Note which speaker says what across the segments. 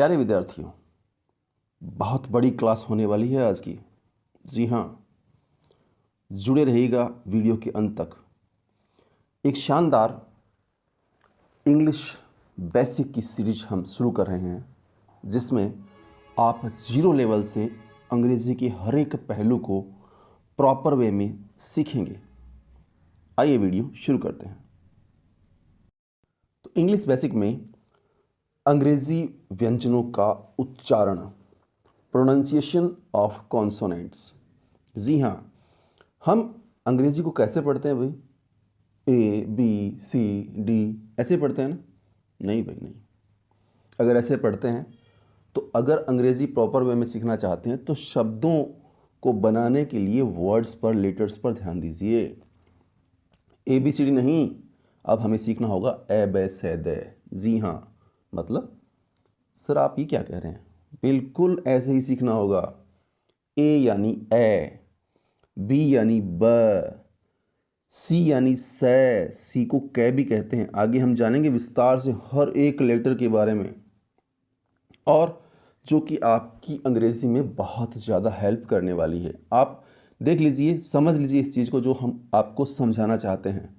Speaker 1: प्यारे विद्यार्थियों, बहुत बड़ी क्लास होने वाली है आज की। जी हाँ, जुड़े रहिएगा वीडियो के अंत तक। एक शानदार इंग्लिश बेसिक की सीरीज हम शुरू कर रहे हैं, जिसमें आप जीरो लेवल से अंग्रेज़ी के हर एक पहलू को प्रॉपर वे में सीखेंगे। आइए वीडियो शुरू करते हैं। तो इंग्लिश बेसिक में अंग्रेज़ी व्यंजनों का उच्चारण, प्रोनाउंसिएशन ऑफ कॉन्सोनेंट्स। जी हाँ, हम अंग्रेज़ी को कैसे पढ़ते हैं भाई? ए बी सी डी ऐसे पढ़ते हैं ना? नहीं भाई नहीं। अगर ऐसे पढ़ते हैं तो अगर अंग्रेज़ी प्रॉपर वे में सीखना चाहते हैं तो शब्दों को बनाने के लिए वर्ड्स पर, लेटर्स पर ध्यान दीजिए। ए बी सी डी नहीं, अब हमें सीखना होगा ए बे से दे। जी हाँ, मतलब सर आप ये क्या कह रहे हैं? बिल्कुल ऐसे ही सीखना होगा। ए यानी ए, बी यानी ब, सी यानी से, सी को कै भी कहते हैं। आगे हम जानेंगे विस्तार से हर एक लेटर के बारे में, और जो कि आपकी अंग्रेज़ी में बहुत ज़्यादा हेल्प करने वाली है। आप देख लीजिए, समझ लीजिए इस चीज़ को जो हम आपको समझाना चाहते हैं।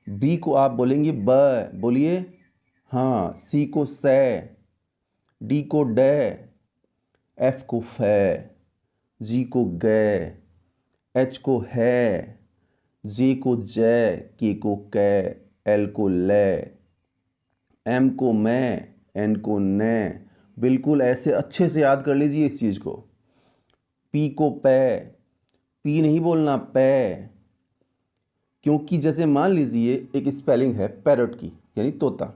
Speaker 1: बी को आप बोलेंगे ब, बोलिए हाँ। सी को से, डी को डे, एफ को फे, जी को गे, एच को है, जे को जय, के को कै, एल को ले, एम को मैं, एन को ने। बिल्कुल ऐसे अच्छे से याद कर लीजिए इस चीज़ को। पी को पै, पी नहीं बोलना पै, क्योंकि जैसे मान लीजिए एक स्पेलिंग है पैरट की, यानी तोता,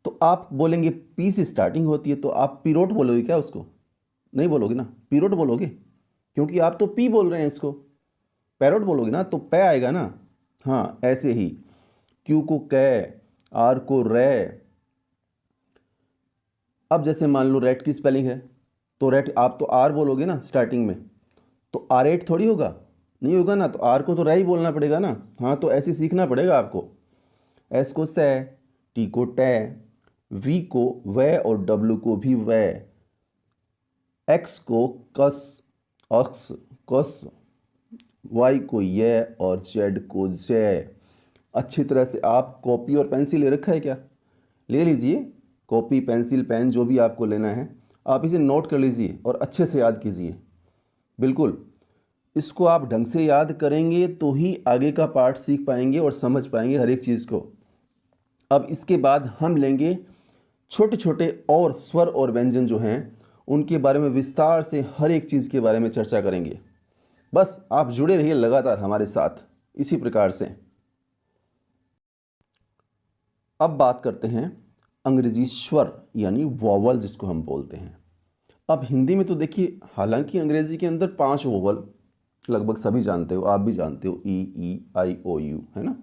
Speaker 1: तो आप बोलेंगे पी से स्टार्टिंग होती है, तो आप पीरोट बोलोगे क्या उसको? नहीं बोलोगे ना, पीरोट बोलोगे, क्योंकि आप तो पी बोल रहे हैं इसको। पैरोट बोलोगे ना तो पै आएगा ना। हाँ, ऐसे ही क्यू को कै, आर को रे। अब जैसे मान लो रेट की स्पेलिंग है, तो रेट आप तो आर बोलोगे ना स्टार्टिंग में, तो आर एट थोड़ी होगा, नहीं होगा ना, तो आर को तो रे ही बोलना पड़ेगा ना। हाँ, तो ऐसे सीखना पड़ेगा आपको। एस को से, टी को टे, वी को वे और डब्ल्यू को भी वे, एक्स को कस, अक्स कस, वाई को ये और जेड को जे। अच्छी तरह से आप कॉपी और पेंसिल ले रखा है क्या? ले लीजिए, कॉपी पेंसिल पेन जो भी आपको लेना है, आप इसे नोट कर लीजिए और अच्छे से याद कीजिए। बिल्कुल, इसको आप ढंग से याद करेंगे तो ही आगे का पार्ट सीख पाएंगे और समझ पाएंगे हर एक चीज़ को। अब इसके बाद हम लेंगे छोटे छोटे और स्वर और व्यंजन जो हैं उनके बारे में विस्तार से हर एक चीज़ के बारे में चर्चा करेंगे। बस आप जुड़े रहिए लगातार हमारे साथ इसी प्रकार से। अब बात करते हैं अंग्रेजी स्वर यानी वॉवल जिसको हम बोलते हैं। अब हिंदी में तो देखिए, हालांकि अंग्रेजी के अंदर 5 वॉवल लगभग सभी जानते हो, आप भी जानते हो, ई आई ओ यू, है ना।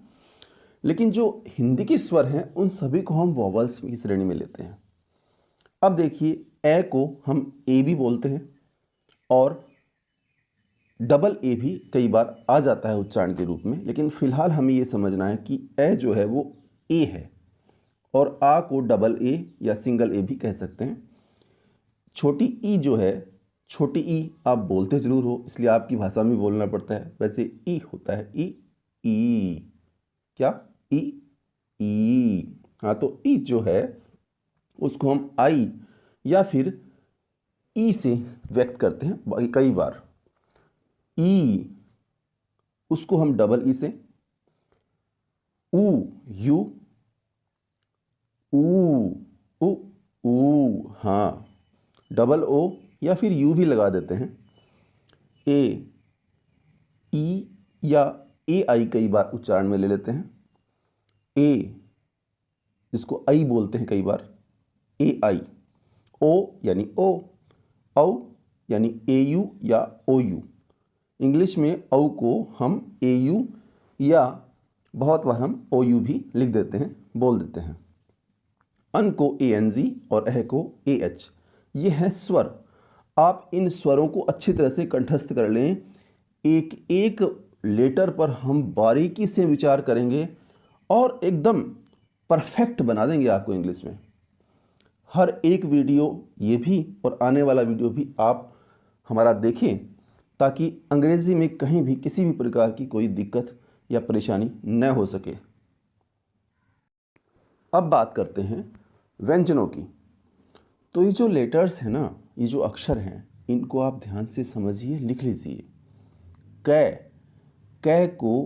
Speaker 1: लेकिन जो हिंदी के स्वर हैं उन सभी को हम वॉवल्स की श्रेणी में लेते हैं। अब देखिए, ए को हम ए भी बोलते हैं और डबल ए भी कई बार आ जाता है उच्चारण के रूप में, लेकिन फिलहाल हमें ये समझना है कि ए जो है वो ए है, और आ को डबल ए या सिंगल ए भी कह सकते हैं। छोटी ई जो है, छोटी ई आप बोलते ज़रूर हो, इसलिए आपकी भाषा में बोलना पड़ता है। वैसे ई होता है ई क्या? ई। हाँ, तो ई जो है उसको हम आई या फिर ई से व्यक्त करते हैं कई बार। ई, उसको हम डबल ई से, ऊ यू, ऊ ऊ, हाँ, डबल ओ या फिर यू भी लगा देते हैं। ए, ई या ए आई कई बार उच्चारण में ले लेते हैं। ए, जिसको आई बोलते हैं कई बार, ए आई। ओ यानी ओ, औ यानी ए यू या ओ यू। इंग्लिश में औ को हम ए यू या बहुत बार हम ओ यू भी लिख देते हैं, बोल देते हैं। अन को ए एन जी और एह को ए एच। ये है स्वर। आप इन स्वरों को अच्छी तरह से कंठस्थ कर लें। एक एक लेटर पर हम बारीकी से विचार करेंगे और एकदम परफेक्ट बना देंगे आपको इंग्लिश में। हर एक वीडियो ये भी और आने वाला वीडियो भी आप हमारा देखें, ताकि अंग्रेज़ी में कहीं भी किसी भी प्रकार की कोई दिक्कत या परेशानी न हो सके। अब बात करते हैं व्यंजनों की। तो ये जो लेटर्स हैं ना, ये जो अक्षर हैं, इनको आप ध्यान से समझिए, लिख लीजिए। कै कै को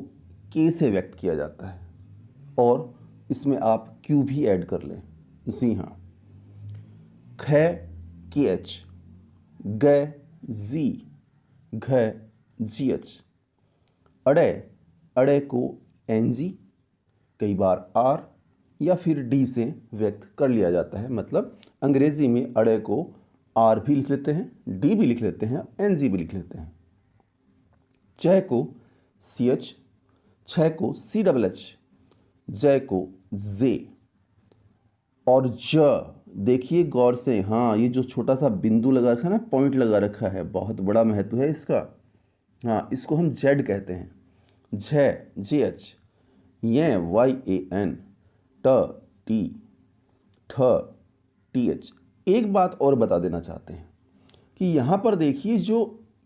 Speaker 1: के से व्यक्त किया जाता है और इसमें आप क्यू भी ऐड कर लें। जी हाँ। ख के एच, ग जी, घ जी एच। अड़े अड़े को एन जी, कई बार आर या फिर डी से व्यक्त कर लिया जाता है। मतलब अंग्रेजी में अड़े को आर भी लिख लेते हैं, डी भी लिख लेते हैं, एन जी भी लिख लेते हैं। च को सी एच, छ को सी डबल एच, जय को जे और ज। देखिए गौर से, हाँ ये जो छोटा सा बिंदु लगा रखा है ना, पॉइंट लगा रखा है, बहुत बड़ा महत्व है इसका। हाँ, इसको हम जेड कहते हैं। झ जे एच, ये वाई ए एन, ट टी, ठ टी एच। एक बात और बता देना चाहते हैं कि यहाँ पर देखिए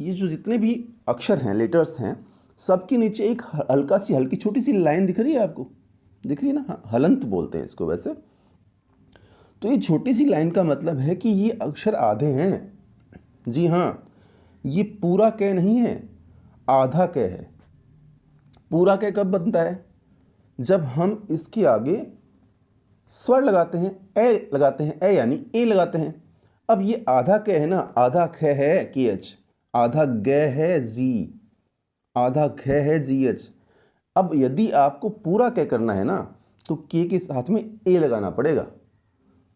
Speaker 1: ये जो जितने भी अक्षर हैं, लेटर्स हैं, सबके नीचे एक हल्की छोटी सी लाइन दिख रही है आपको, दिख रही है ना। हाँ, हलंत बोलते हैं इसको वैसे। तो ये छोटी सी लाइन का मतलब है कि ये अक्षर आधे हैं। जी हाँ, ये पूरा कै नहीं है, आधा कै है। पूरा कै कब बनता है? जब हम इसके आगे स्वर लगाते हैं, ए लगाते हैं, ए यानी ए लगाते हैं। अब ये आधा कै है ना, आधा ख है के एच, आधा ग है जी, आधा घ है जी एच। अब यदि आपको पूरा कै करना है ना, तो के के साथ में ए लगाना पड़ेगा।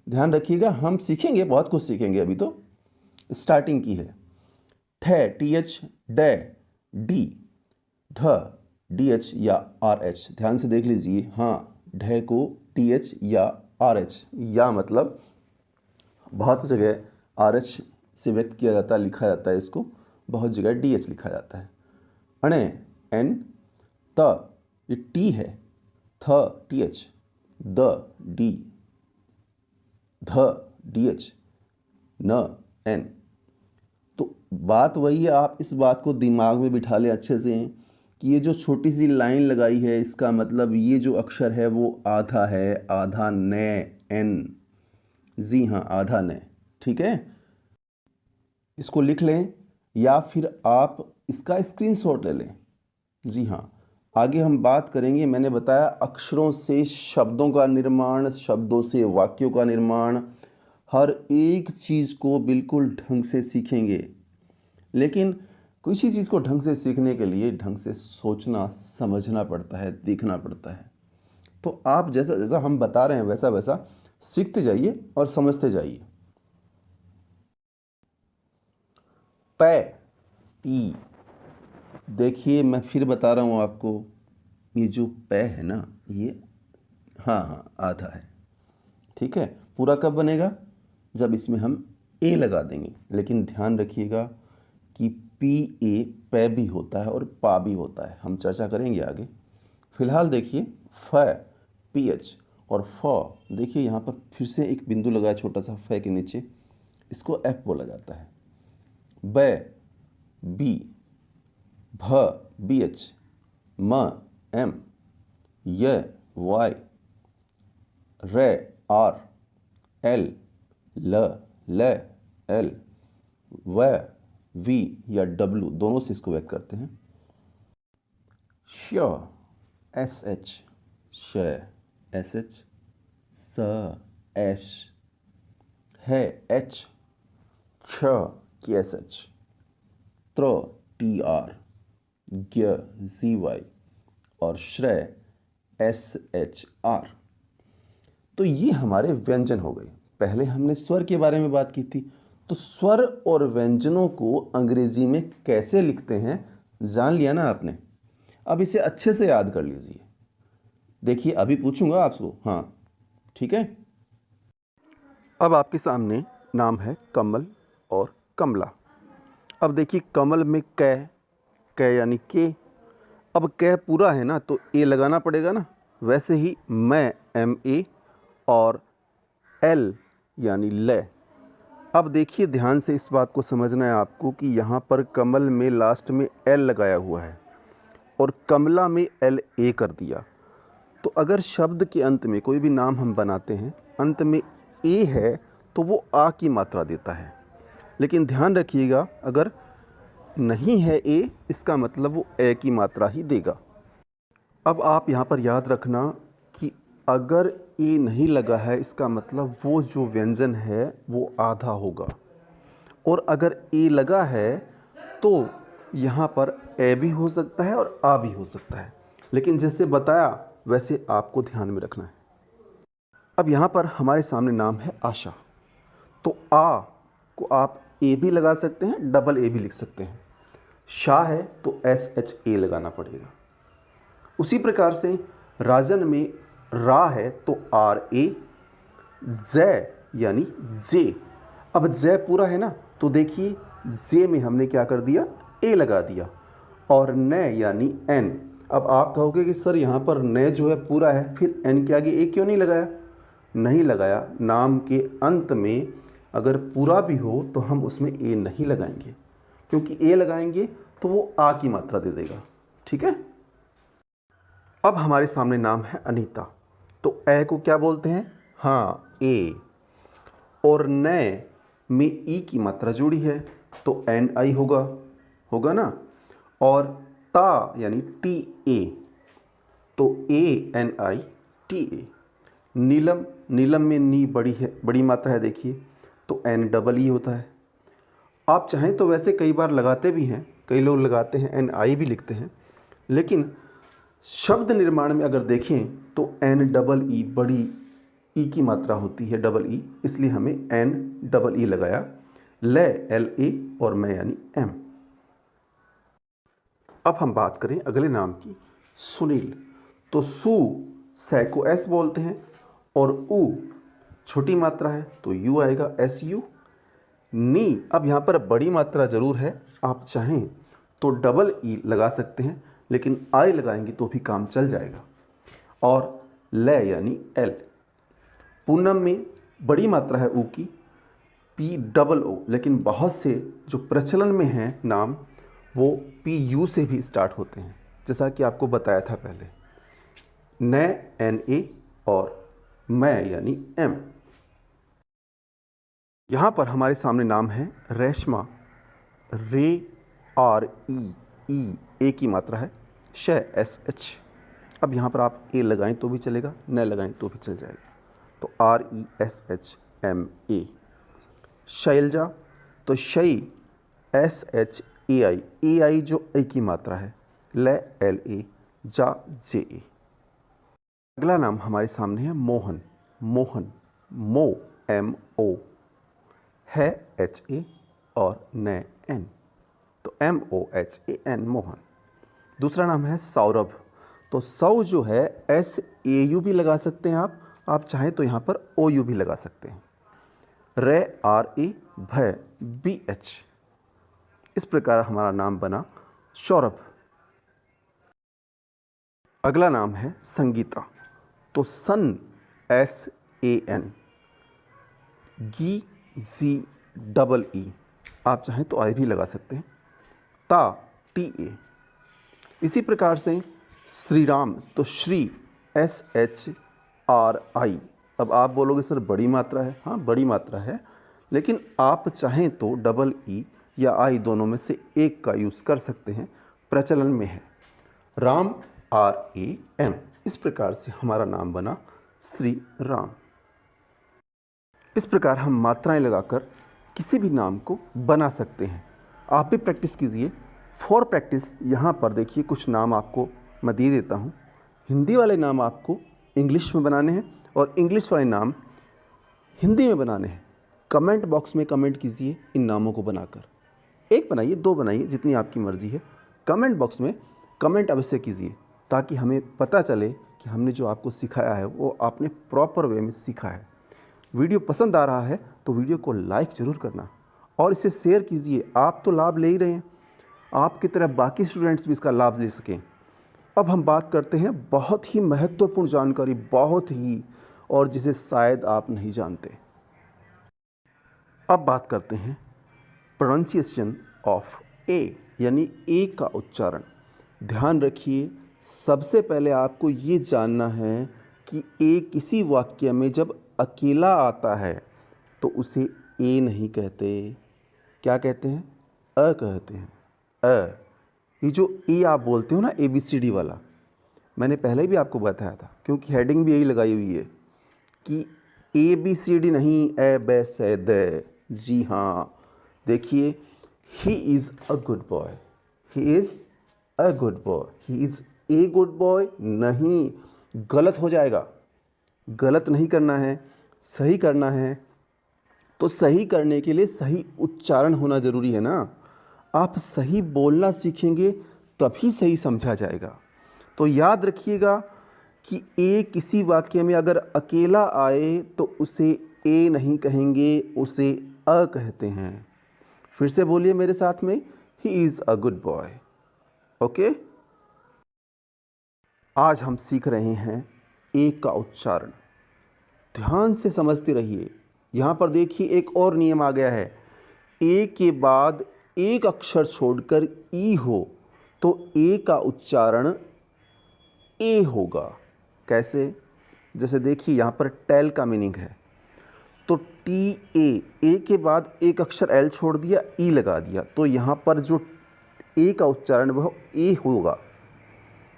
Speaker 1: ध्यान रखिएगा, हम सीखेंगे, बहुत कुछ सीखेंगे, अभी तो स्टार्टिंग की है। ठ टी एच, डे डी, ढ डी एच या आर एच। ध्यान से देख लीजिए। हाँ, ढ को टी एच या आर एच, या मतलब बहुत जगह आर एच से व्यक्त किया जाता है, लिखा जाता है इसको, बहुत जगह डी एच लिखा जाता है। अणे एन, त ये टी है, थ टी एच, द डी, ध डी एच, न एन। तो बात वही है, आप इस बात को दिमाग में बिठा लें अच्छे से कि ये जो छोटी सी लाइन लगाई है, इसका मतलब ये जो अक्षर है वो आधा है, आधा न एन। जी हाँ, आधा न। ठीक है, इसको लिख लें या फिर आप इसका स्क्रीनशॉट ले लें। जी हाँ, आगे हम बात करेंगे। मैंने बताया अक्षरों से शब्दों का निर्माण, शब्दों से वाक्यों का निर्माण, हर एक चीज़ को बिल्कुल ढंग से सीखेंगे। लेकिन किसी चीज़ को ढंग से सीखने के लिए ढंग से सोचना समझना पड़ता है, देखना पड़ता है। तो आप जैसा जैसा हम बता रहे हैं वैसा वैसा सीखते जाइए और समझते जाइए। पै पी, देखिए मैं फिर बता रहा हूँ आपको, ये जो पै है ना, ये हाँ आधा है। ठीक है, पूरा कब बनेगा? जब इसमें हम ए लगा देंगे। लेकिन ध्यान रखिएगा कि पी ए पै भी होता है और पा भी होता है, हम चर्चा करेंगे आगे। फिलहाल देखिए फ पी एच और फ, देखिए यहाँ पर फिर से एक बिंदु लगा है छोटा सा फ के नीचे, इसको एफ बोला जाता है। बै बी, भ बी एच, म एम, य वाई, रे आर, एल ल ल एल, व वी या डब्लू, दोनों से इसको व्यक्त करते हैं। श एस एच, श एस एच, स एश, है एच, छ की एस एच, त्र टी आर, ज्ञ जी वाई और श्रेय एस एच आर। तो ये हमारे व्यंजन हो गए। पहले हमने स्वर के बारे में बात की थी। तो स्वर और व्यंजनों को अंग्रेजी में कैसे लिखते हैं जान लिया ना आपने। अब इसे अच्छे से याद कर लीजिए। देखिए अभी पूछूंगा आपको, हाँ ठीक है। अब आपके सामने नाम है कमल और कमला। अब देखिए कमल में कै यानी के। अब कै पूरा है ना, तो ए लगाना पड़ेगा ना। वैसे ही मैं एम ए और एल यानी ले। अब देखिए ध्यान से इस बात को समझना है आपको कि यहाँ पर कमल में लास्ट में एल लगाया हुआ है और कमला में एल ए कर दिया। तो अगर शब्द के अंत में कोई भी नाम हम बनाते हैं, अंत में ए है तो वो आ की मात्रा देता है। लेकिन ध्यान रखिएगा अगर नहीं है ए, इसका मतलब वो ए की मात्रा ही देगा। अब आप यहाँ पर याद रखना कि अगर ए नहीं लगा है, इसका मतलब वो जो व्यंजन है वो आधा होगा, और अगर ए लगा है तो यहाँ पर ए भी हो सकता है और आ भी हो सकता है। लेकिन जैसे बताया वैसे आपको ध्यान में रखना है। अब यहाँ पर हमारे सामने नाम है आशा, तो आ को आप ए भी लगा सकते हैं, डबल ए भी लिख सकते हैं। शाह है तो एस एच ए लगाना पड़ेगा। उसी प्रकार से राजन में रा है तो आर ए, जय यानी जे। अब जय पूरा है ना, तो देखिए जे में हमने क्या कर दिया, ए लगा दिया। और न यानी एन। अब आप कहोगे कि सर यहाँ पर न जो है पूरा है, फिर एन के आगे ए क्यों नहीं लगाया? नहीं लगाया, नाम के अंत में अगर पूरा भी हो तो हम उसमें ए नहीं लगाएंगे, क्योंकि ए लगाएंगे तो वो आ की मात्रा दे देगा। ठीक है। अब हमारे सामने नाम है अनीता, तो ए को क्या बोलते हैं? हाँ, ए। और न में ई की मात्रा जुड़ी है तो एन आई होगा ना। और ता यानी टी ए, तो A N I T A. नीलम, नीलम में नी बड़ी मात्रा है देखिए, तो एन डबल ई होता है। आप चाहें तो वैसे कई बार लगाते भी हैं, कई लोग लगाते हैं एन आई भी लिखते हैं, लेकिन शब्द निर्माण में अगर देखें तो एन डबल ई बड़ी ई की मात्रा होती है, डबल ई, इसलिए हमें एन डबल ई लगाया। ले एल ए और मैं यानी एम। अब हम बात करें अगले नाम की, सुनील। तो सु सै को एस बोलते हैं और उ छोटी मात्रा है तो यू आएगा, एस यू। नी, अब यहाँ पर बड़ी मात्रा ज़रूर है, आप चाहें तो डबल ई लगा सकते हैं, लेकिन आई लगाएंगे तो भी काम चल जाएगा। और ले यानी एल। पूनम में बड़ी मात्रा है ऊ की, पी डबल ओ, लेकिन बहुत से जो प्रचलन में हैं नाम वो पी यू से भी स्टार्ट होते हैं, जैसा कि आपको बताया था पहले। न एन ए और मैं यानी एम। यहाँ पर हमारे सामने नाम है रेशमा, रे आर ई, ई ए की मात्रा है, श एस एच। अब यहाँ पर आप ए लगाएं तो भी चलेगा, न लगाएं तो भी चल जाएगा, तो R E S H M A. Shailaja, तो शई एस एच ए आई जो ए की मात्रा है, ले एल ए, जा जे ए। अगला नाम हमारे सामने है मोहन, मोहन मो एम ओ, है एच ए और न एन, तो M O H A N, Mohan. दूसरा नाम है सौरभ, तो सौ जो है एस ए यू भी लगा सकते हैं आप चाहें तो यहाँ पर ओ यू भी लगा सकते हैं। रे आर ए, भय बी एच। इस प्रकार हमारा नाम बना सौरभ। अगला नाम है संगीता, तो सन एस ए एन, गी जी डबल ई, आप चाहें तो आई भी लगा सकते हैं, ता टी ए। इसी प्रकार से श्री राम, तो श्री एस एच आर आई। अब आप बोलोगे सर बड़ी मात्रा है, हाँ बड़ी मात्रा है, लेकिन आप चाहें तो डबल ई या आई दोनों में से एक का यूज़ कर सकते हैं, प्रचलन में है। Ram R A M. इस प्रकार से हमारा नाम बना श्री राम। इस प्रकार हम मात्राएं लगाकर किसी भी नाम को बना सकते हैं। आप भी प्रैक्टिस कीजिए। फॉर प्रैक्टिस यहाँ पर देखिए कुछ नाम आपको मैं दे देता हूँ। हिंदी वाले नाम आपको इंग्लिश में बनाने हैं और इंग्लिश वाले नाम हिंदी में बनाने हैं। कमेंट बॉक्स में कमेंट कीजिए इन नामों को बनाकर। एक बनाइए, दो बनाइए, जितनी आपकी मर्ज़ी है। कमेंट बॉक्स में कमेंट अवश्य कीजिए ताकि हमें पता चले कि हमने जो आपको सिखाया है वो आपने प्रॉपर वे में सीखा है। वीडियो पसंद आ रहा है तो वीडियो को लाइक ज़रूर करना और इसे शेयर कीजिए। आप तो लाभ ले ही रहे हैं, आपकी तरह बाकी स्टूडेंट्स भी इसका लाभ ले सकें। अब हम बात करते हैं बहुत ही महत्वपूर्ण जानकारी, बहुत ही, और जिसे शायद आप नहीं जानते। अब बात करते हैं प्रोनाउंसिएशन ऑफ ए, यानी ए का उच्चारण। ध्यान रखिए, सबसे पहले आपको ये जानना है कि ए किसी वाक्य में जब अकेला आता है तो उसे ए नहीं कहते, क्या कहते हैं? अ कहते हैं। अ, ये जो ए आप बोलते हो ना, ABCD वाला, मैंने पहले भी आपको बताया था, क्योंकि हेडिंग भी यही लगाई हुई है कि ABCD नहीं, ए बे से द। जी हाँ, देखिए, he is a good boy, he is a good boy, he is a good boy नहीं, गलत हो जाएगा। गलत नहीं करना है, सही करना है। तो सही करने के लिए सही उच्चारण होना ज़रूरी है ना। आप सही बोलना सीखेंगे तभी सही समझा जाएगा। तो याद रखिएगा कि ए किसी वाक्य में अगर अकेला आए तो उसे ए नहीं कहेंगे, उसे अ कहते हैं। फिर से बोलिए मेरे साथ में, he is a good boy. Okay, आज हम सीख रहे हैं ए का उच्चारण। ध्यान से समझते रहिए। यहाँ पर देखिए, एक और नियम आ गया है। ए के बाद एक अक्षर छोड़कर ई हो तो ए का उच्चारण ए होगा। कैसे? जैसे देखिए, यहाँ पर टेल का मीनिंग है, तो ए के बाद एक अक्षर एल छोड़ दिया, ई लगा दिया, तो यहाँ पर जो ए का उच्चारण वह ए होगा।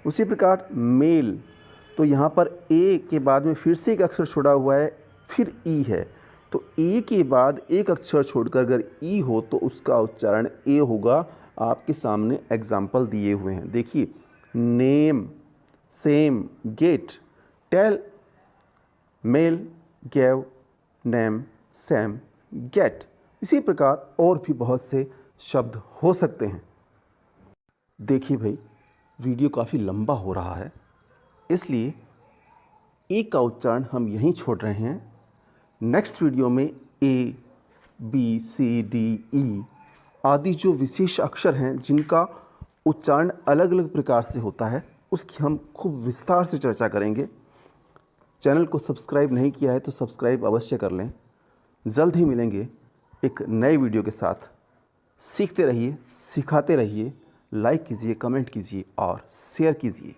Speaker 1: उसी प्रकार मेल, तो यहाँ पर ए के बाद में फिर से एक अक्षर छोड़ा हुआ है, फिर ई है, तो ए के बाद एक अक्षर छोड़कर अगर ई हो तो उसका उच्चारण ए होगा। आपके सामने एग्जाम्पल दिए हुए हैं, देखिए, name, same, get, tell, mail, gave, name, Sam, get. इसी प्रकार और भी बहुत से शब्द हो सकते हैं। देखिए भाई, वीडियो काफ़ी लंबा हो रहा है, इसलिए ए का उच्चारण हम यहीं छोड़ रहे हैं। नेक्स्ट वीडियो में ए, बी, सी, डी, ई आदि जो विशेष अक्षर हैं जिनका उच्चारण अलग अलग प्रकार से होता है, उसकी हम खूब विस्तार से चर्चा करेंगे। चैनल को सब्सक्राइब नहीं किया है तो सब्सक्राइब अवश्य कर लें। जल्द ही मिलेंगे एक नए वीडियो के साथ। सीखते रहिए, सिखाते रहिए, लाइक कीजिए, कमेंट कीजिए और शेयर कीजिए।